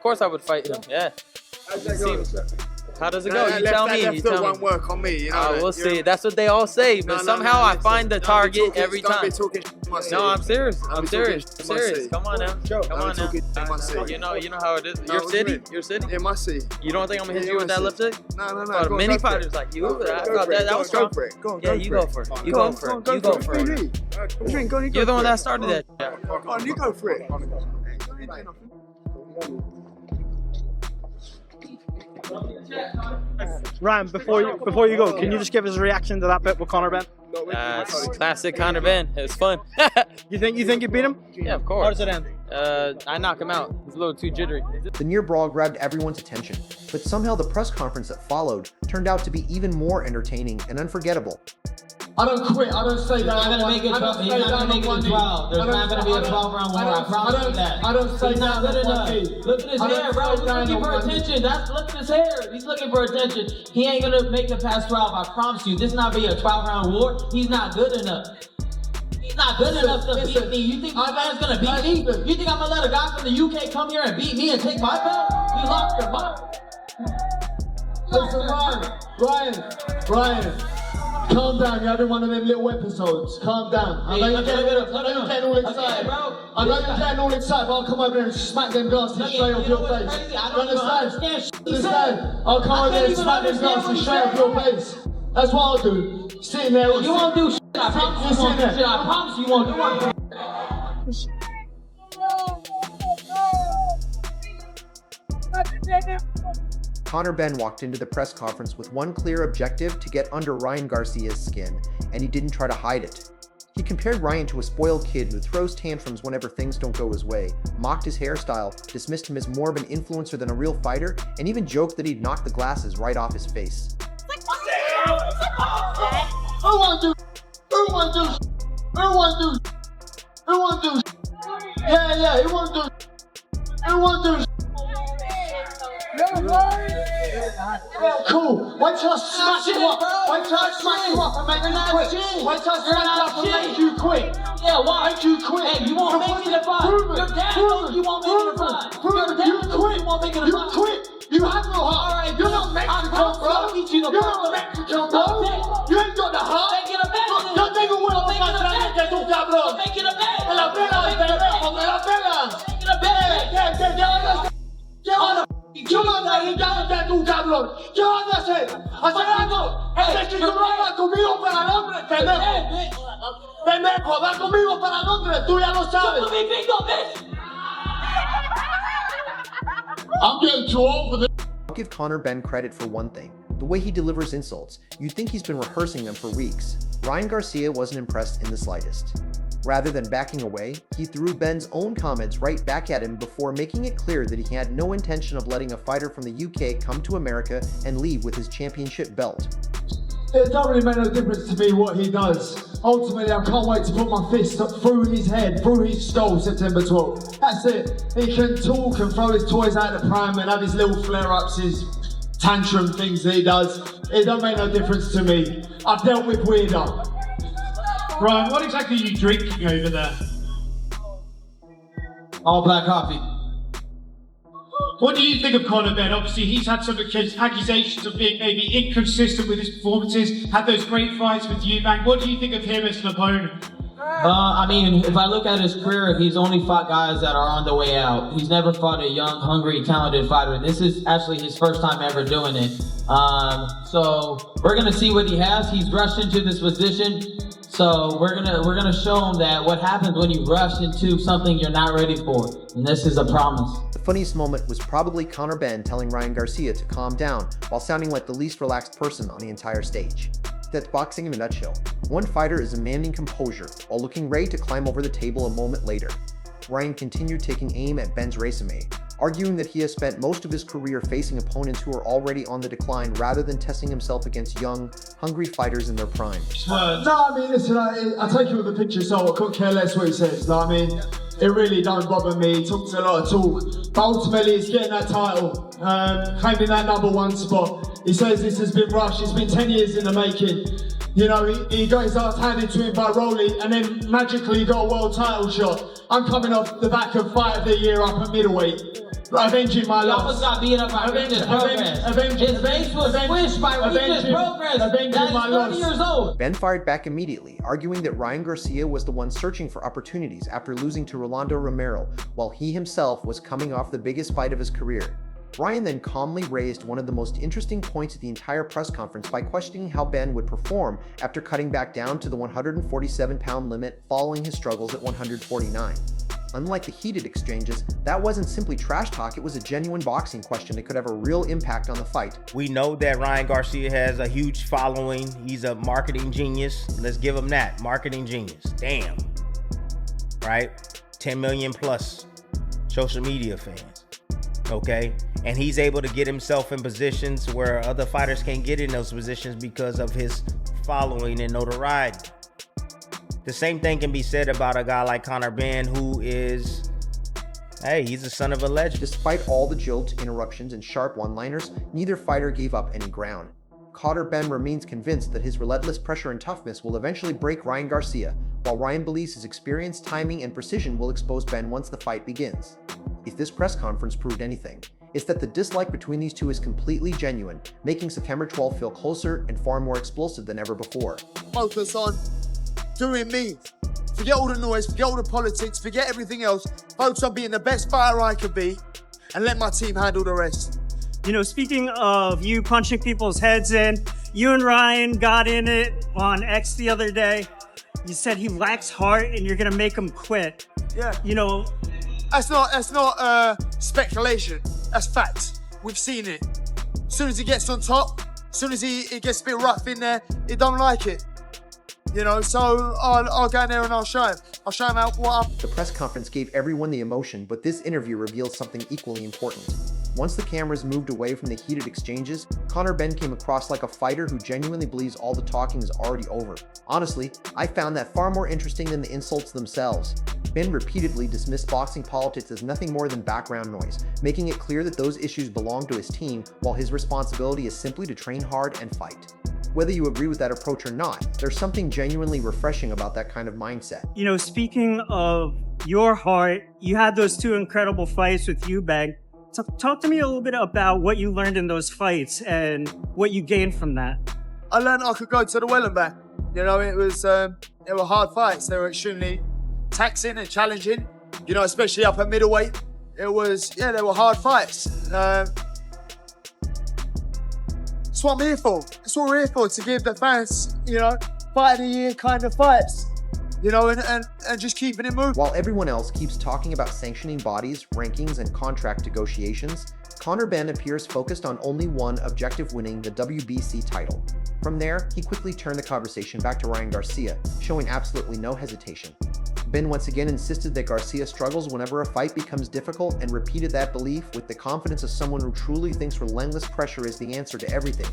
Of course I would fight him. Yeah. How does it go? You tell me. That left hook won't work on me. You know. We'll see. That's what they all say, but somehow I find the target every time. No, I'm serious. I'm serious. Come on now. Come on now. You know how it is. Your city. Yeah, my city. You don't think I'm gonna hit you with that left hook? No. Many fighters like you. That was strong. Yeah, you go for it. You go for it. You go for it. You're the one that started that. Go on, you go for it. Ryan, before you go, can you just give us a reaction to that bit with Conor Benn? Classic Conor Benn. It was fun. You think you beat him? Yeah, of course. How does it end? I knock him out. He's a little too jittery. The near brawl grabbed everyone's attention, but somehow the press conference that followed turned out to be even more entertaining and unforgettable. I don't quit. I don't say that. He's not going to make it 12. He's not going to make it 12. There's not going to be a 12-round war. I promise you that. I don't say he's not good enough. Look at his hair, bro. He's looking for attention. Look at his hair. He's looking for attention. He ain't going to make it past 12. I promise you. This not be a 12-round war. He's not good enough. He's not good enough to beat me. You think my man's going to beat me? You think I'm going to let a guy from the UK come here and beat me and take my belt? You lost your mind. Listen, Ryan. Calm down, you're having one of them little episodes. Calm down. I know you're getting all excited. I know you're getting all excited, but I'll come over there and smack them glasses straight off your face. You understand? I'll come over there and smack them glasses straight off your face. That's what I'll do. Sitting there. You won't do shit. I promise you won't do shit. I promise you won't do shit. Conor Benn walked into the press conference with one clear objective: to get under Ryan Garcia's skin, and he didn't try to hide it. He compared Ryan to a spoiled kid who throws tantrums whenever things don't go his way, mocked his hairstyle, dismissed him as more of an influencer than a real fighter, and even joked that he'd knocked the glasses right off his face. Who wanna do? Yeah, who wanna do? Cool. Wait till I smash you up. Wait till I smash you up and make you quit. Wait till I smash you up and make you quit. Yeah, why? Make you quit. Hey, you won't make it a fight. Your dad knows you won't make it a fight. Your dad knows you won't make it a fight. You quit. You have no heart. Alright, you're not Mexican, bro. You're not Mexican, bro. You ain't got the heart. Make it a bet. Yo tengo un huevo más grande que tú, cabrón. Make it a bet. Me la pela, pendejo, me la pela. Make it a bet. ¿Qué vas a hacer tú, cabrón? ¿Qué vas a hacer? ¿Hacer algo? ¿Es que tú no vas conmigo para Londres, pendejo? Pendejo, vas conmigo para Londres, tú ya lo sabes. I'm getting too old for this. I'll give Conor Benn credit for one thing: the way he delivers insults. You'd think he's been rehearsing them for weeks. Ryan Garcia wasn't impressed in the slightest. Rather than backing away, he threw Benn's own comments right back at him before making it clear that he had no intention of letting a fighter from the UK come to America and leave with his championship belt. It don't really make no difference to me what he does. Ultimately, I can't wait to put my fist up through his head, through his skull, September 12th. That's it. He can talk and throw his toys out of the pram and have his little flare-ups, his tantrum things that he does. It don't make no difference to me. I've dealt with weirder. Ryan, what exactly are you drinking over there? All black coffee. What do you think of Conor Benn? Obviously, he's had some accusations of being maybe inconsistent with his performances, had those great fights with Eubank. What do you think of him as an opponent? I mean, if I look at his career, he's only fought guys that are on the way out. He's never fought a young, hungry, talented fighter. And this is actually his first time ever doing it. So we're gonna see what he has. He's rushed into this position. So we're gonna show him that what happens when you rush into something you're not ready for. And this is a promise. The funniest moment was probably Conor Benn telling Ryan Garcia to calm down while sounding like the least relaxed person on the entire stage. That's boxing in a nutshell. One fighter is demanding composure while looking ready to climb over the table a moment later. Ryan continued taking aim at Benn's resume, arguing that he has spent most of his career facing opponents who are already on the decline rather than testing himself against young, hungry fighters in their prime. No, I mean, listen, I take it with the picture, so I couldn't care less what he says. No, I mean, it really don't bother me. He talks a lot of talk, but ultimately he's getting that title, claiming that #1 spot. He says this has been rushed. It's been 10 years in the making. You know, he got his ass handed to him by Rolly, and then magically he got a world title shot. I'm coming off the back of Fight of the Year up at middleweight. avenging my He loss. almost got beat up by Regis Progress. His face was squished by Regis Progress. That is 30 years old. Ben fired back immediately, arguing that Ryan Garcia was the one searching for opportunities after losing to Rolando Romero, while he himself was coming off the biggest fight of his career. Ryan then calmly raised one of the most interesting points of the entire press conference by questioning how Ben would perform after cutting back down to the 147-pound limit following his struggles at 149. Unlike the heated exchanges, that wasn't simply trash talk, it was a genuine boxing question that could have a real impact on the fight. We know that Ryan Garcia has a huge following. He's a marketing genius. Let's give him that. Marketing genius. Damn. Right? 10 million plus social media fans. Okay? And he's able to get himself in positions where other fighters can't get in those positions because of his following and notoriety. The same thing can be said about a guy like Conor Benn, who is, hey, he's the son of a legend. Despite all the jokes, interruptions, and sharp one-liners, neither fighter gave up any ground. Conor Benn remains convinced that his relentless pressure and toughness will eventually break Ryan Garcia, while Ryan believes his experience, timing, and precision will expose Ben once the fight begins. If this press conference proved anything, it's that the dislike between these two is completely genuine, making September 12th feel closer and far more explosive than ever before. Focus on doing me. Forget all the noise, forget all the politics, forget everything else. Focus on being the best fighter I could be and let my team handle the rest. You know, speaking of you punching people's heads in, you and Ryan got in it on X the other day. You said he lacks heart and you're gonna make him quit. Yeah. You know, That's not speculation. That's facts. We've seen it. As soon as he gets on top, as soon as he gets a bit rough in there, he don't like it. You know, so I'll go in there and I'll show him. I'll show him out what I'm... The press conference gave everyone the emotion, but this interview revealed something equally important. Once the cameras moved away from the heated exchanges, Conor Benn came across like a fighter who genuinely believes all the talking is already over. Honestly, I found that far more interesting than the insults themselves. Ben repeatedly dismissed boxing politics as nothing more than background noise, making it clear that those issues belong to his team, while his responsibility is simply to train hard and fight. Whether you agree with that approach or not, there's something genuinely refreshing about that kind of mindset. you know, speaking of your heart, you had those two incredible fights with Eubank. So talk to me a little bit about what you learned in those fights and what you gained from that. I learned I could go to the well and back. You know, it was they were hard fights. They were extremely taxing and challenging. You know, especially up at middleweight. They were hard fights. That's what I'm here for. That's what we're here for, to give the fans, you know, fight of the year kind of fights. You know, and just keeping it moving. While everyone else keeps talking about sanctioning bodies, rankings, and contract negotiations, Conor Benn appears focused on only one objective: winning the WBC title. From there, he quickly turned the conversation back to Ryan Garcia, showing absolutely no hesitation. Ben once again insisted that Garcia struggles whenever a fight becomes difficult and repeated that belief with the confidence of someone who truly thinks relentless pressure is the answer to everything.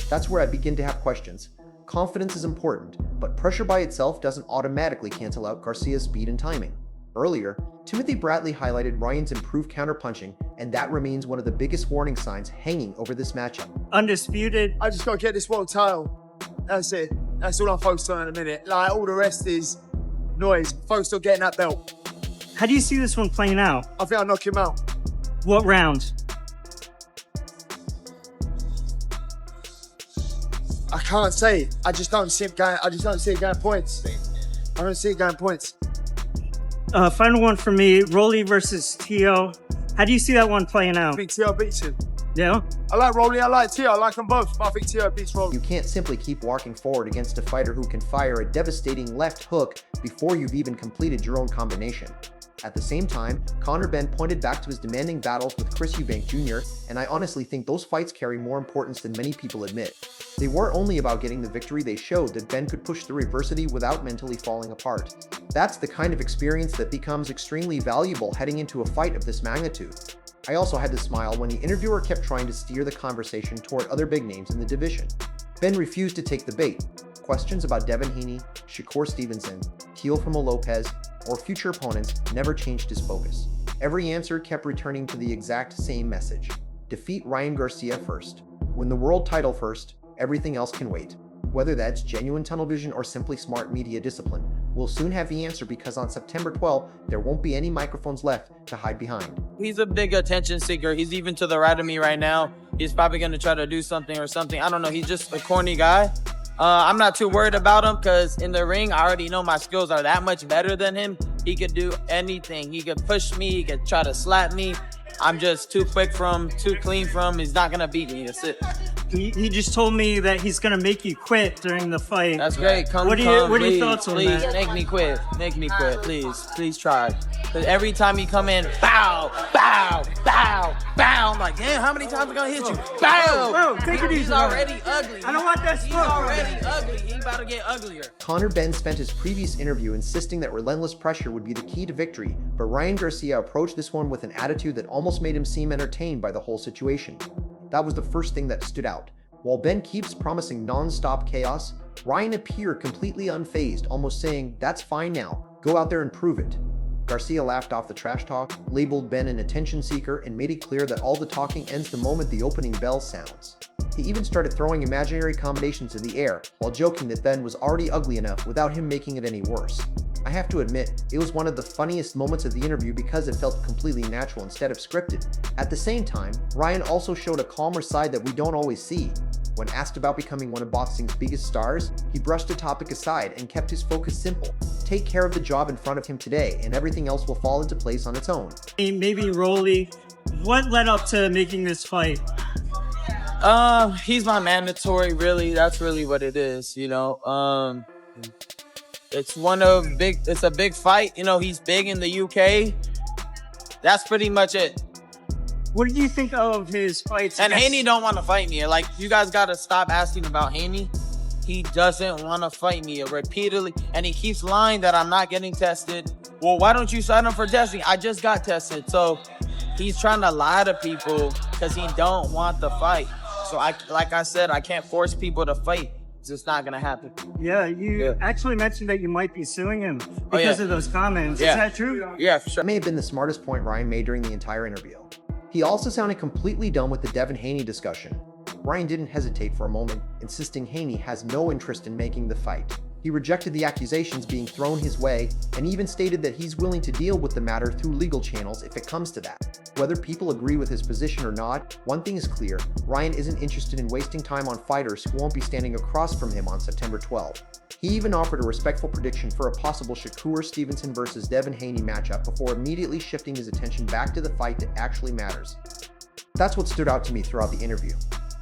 That's where I begin to have questions. Confidence is important, but pressure by itself doesn't automatically cancel out Garcia's speed and timing. Earlier, Timothy Bradley highlighted Ryan's improved counterpunching, and that remains one of the biggest warning signs hanging over this matchup. Undisputed. I just got to get this world title. That's it. That's all I'm focused on in a minute. Like, all the rest is noise. Focused on getting that belt. How do you see this one playing out? I think I'll knock him out. What round? I can't say. I just don't see it going. I just don't see it going points. I don't see it going points. Final one for me, Rolly versus Tio. How do you see that one playing I out? think Tio beats him. Yeah? I like Rolly, I like Tio, I like them both, but I think Tio beats Rolly. You can't simply keep walking forward against a fighter who can fire a devastating left hook before you've even completed your own combination. At the same time, Conor Benn pointed back to his demanding battles with Chris Eubank Jr., and I honestly think those fights carry more importance than many people admit. They weren't only about getting the victory, they showed that Ben could push through adversity without mentally falling apart. That's the kind of experience that becomes extremely valuable heading into a fight of this magnitude. I also had to smile when the interviewer kept trying to steer the conversation toward other big names in the division. Ben refused to take the bait. Questions about Devin Haney, Shakur Stevenson, Teofimo Lopez, or future opponents never changed his focus. Every answer kept returning to the exact same message: defeat Ryan Garcia first. Win the world title first, everything else can wait. Whether that's genuine tunnel vision or simply smart media discipline, we'll soon have the answer because on September 12th, there won't be any microphones left to hide behind. He's a big attention seeker. He's even to the right of me right now. He's probably going to try to do something or something. I don't know. He's just a corny guy. I'm not too worried about him because in the ring, I already know my skills are that much better than him. He could do anything. He could push me. He could try to slap me. I'm just too quick from, too clean from. He's not going to beat me. That's it. He just told me that he's gonna make you quit during the fight. That's great. What are your thoughts on that? Please make me quit. Make me quit. Please try. Because every time you come in, bow, bow, bow, bow. I'm like, damn, how many times am I gonna hit you? Bow. Bro, take it easy. He's already ugly. I don't want that He's smoke. already ugly. He's about to get uglier. Conor Benn spent his previous interview insisting that relentless pressure would be the key to victory, but Ryan Garcia approached this one with an attitude that almost made him seem entertained by the whole situation. That was the first thing that stood out. While Ben keeps promising non-stop chaos, Ryan appeared completely unfazed, almost saying, "That's fine now, go out there and prove it." Garcia laughed off the trash talk, labeled Ben an attention seeker, and made it clear that all the talking ends the moment the opening bell sounds. He even started throwing imaginary combinations in the air, while joking that Ben was already ugly enough without him making it any worse. I have to admit, it was one of the funniest moments of the interview because it felt completely natural instead of scripted. At the same time, Ryan also showed a calmer side that we don't always see. When asked about becoming one of boxing's biggest stars, he brushed the topic aside and kept his focus simple. Take care of the job in front of him today, and everything else will fall into place on its own. Maybe Rolly, what led up to making this fight? He's my mandatory, really. That's really what it is, you know. It's a big fight. You know, he's big in the UK. That's pretty much it. What do you think of his fights? And Haney don't want to fight me. Like, you guys got to stop asking about Haney. He doesn't want to fight me repeatedly. And he keeps lying that I'm not getting tested. Well, why don't you sign up for testing? I just got tested. So he's trying to lie to people because he don't want the fight. So like I said, I can't force people to fight. It's just not going to happen. Yeah, you actually mentioned that you might be suing him because of those comments. Yeah. Is that true? Yeah, for sure. That may have been the smartest point Ryan made during the entire interview. He also sounded completely done with the Devin Haney discussion. Ryan didn't hesitate for a moment, insisting Haney has no interest in making the fight. He rejected the accusations being thrown his way and even stated that he's willing to deal with the matter through legal channels if it comes to that. Whether people agree with his position or not, one thing is clear, Ryan isn't interested in wasting time on fighters who won't be standing across from him on September 12th. He even offered a respectful prediction for a possible Shakur Stevenson versus Devin Haney matchup before immediately shifting his attention back to the fight that actually matters. That's what stood out to me throughout the interview.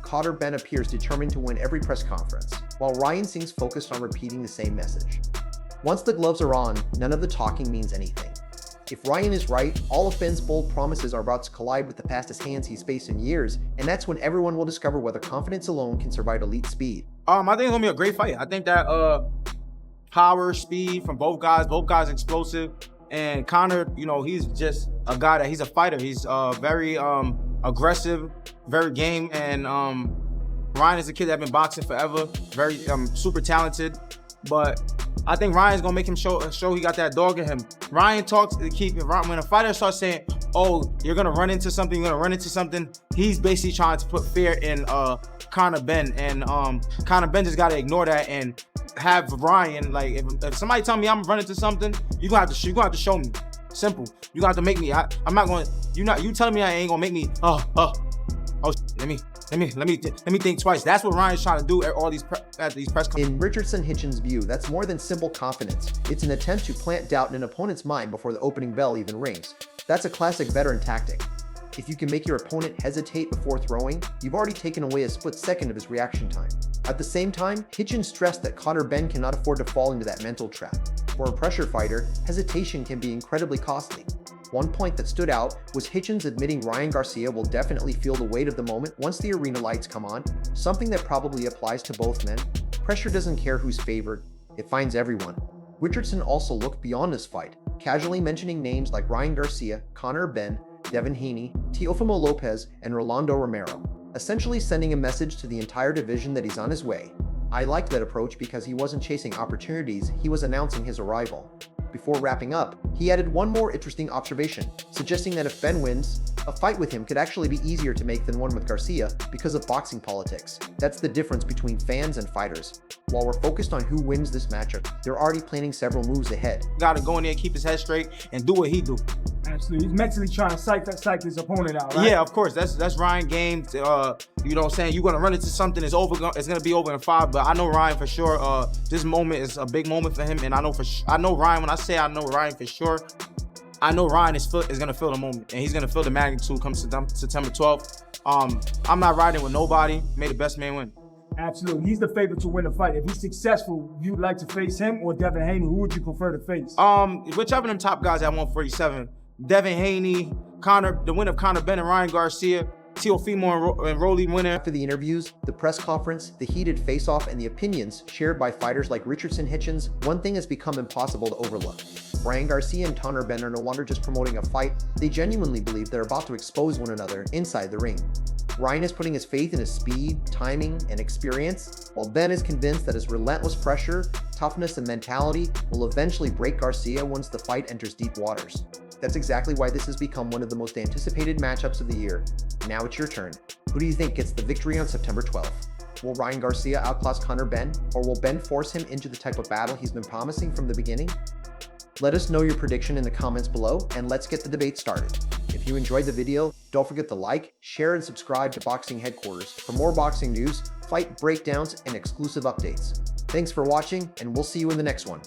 Conor Benn appears determined to win every press conference, while Ryan seems focused on repeating the same message. Once the gloves are on, none of the talking means anything. If Ryan is right, all of Benn's bold promises are about to collide with the fastest hands he's faced in years, and that's when everyone will discover whether confidence alone can survive elite speed. I think it's gonna be a great fight. I think that power, speed from both guys explosive, and Conor, you know, he's just a guy that he's a fighter. He's very aggressive, very game, and Ryan is a kid that's been boxing forever, very super talented, but I think Ryan's gonna make him show he got that dog in him. Ryan talks to keep it. When a fighter starts saying, "Oh, you're gonna run into something," he's basically trying to put fear in Conor Benn, and Conor Benn just gotta ignore that and have Ryan, like, if somebody tell me I'm running into something, you gonna have to show me. Simple. You gonna have to make me. I'm not going. You telling me I ain't gonna make me. Let me think twice. That's what Ryan's trying to do at all these press conferences. In Richardson Hitchens' view, that's more than simple confidence. It's an attempt to plant doubt in an opponent's mind before the opening bell even rings. That's a classic veteran tactic. If you can make your opponent hesitate before throwing, you've already taken away a split second of his reaction time. At the same time, Hitchens stressed that Conor Benn cannot afford to fall into that mental trap. For a pressure fighter, hesitation can be incredibly costly. One point that stood out was Hitchens admitting Ryan Garcia will definitely feel the weight of the moment once the arena lights come on, something that probably applies to both men. Pressure doesn't care who's favored, it finds everyone. Richardson also looked beyond this fight, casually mentioning names like Ryan Garcia, Conor Benn, Devin Haney, Teofimo Lopez, and Rolando Romero, essentially sending a message to the entire division that he's on his way. I liked that approach because he wasn't chasing opportunities, he was announcing his arrival. Before wrapping up, He added one more interesting observation, suggesting that if Ben wins, a fight with him could actually be easier to make than one with Garcia because of boxing politics. That's the difference between fans and fighters. While we're focused on who wins this matchup, they're already planning several moves ahead. Gotta go in there, keep his head straight, and do what he do. Absolutely. He's mentally trying to psych his opponent out, right? Yeah, of course. That's Ryan game. You know what I'm saying? You're gonna run into something, it's gonna be over in 5, but I know Ryan for sure. This moment is a big moment for him, and I know Ryan, when I say I know Ryan for sure, I know Ryan is gonna feel the moment, and he's gonna feel the magnitude come September 12th. I'm not riding with nobody. May the best man win. Absolutely. He's the favorite to win the fight. If he's successful, you'd like to face him or Devin Haney. Who would you prefer to face? Whichever of them top guys at 147. Devin Haney, the winner of Conor Benn and Ryan Garcia, Teofimo and Rolly winner. After the interviews, the press conference, the heated face-off, and the opinions shared by fighters like Richardson Hitchens, one thing has become impossible to overlook. Ryan Garcia and Conor Benn are no longer just promoting a fight, they genuinely believe they're about to expose one another inside the ring. Ryan is putting his faith in his speed, timing, and experience, while Ben is convinced that his relentless pressure, toughness, and mentality will eventually break Garcia once the fight enters deep waters. That's exactly why this has become one of the most anticipated matchups of the year. Now it's your turn. Who do you think gets the victory on September 12th? Will Ryan Garcia outclass Conor Benn, or will Ben force him into the type of battle he's been promising from the beginning? Let us know your prediction in the comments below, and let's get the debate started. If you enjoyed the video, don't forget to like, share, and subscribe to Boxing Headquarters for more boxing news, fight breakdowns, and exclusive updates. Thanks for watching, and we'll see you in the next one.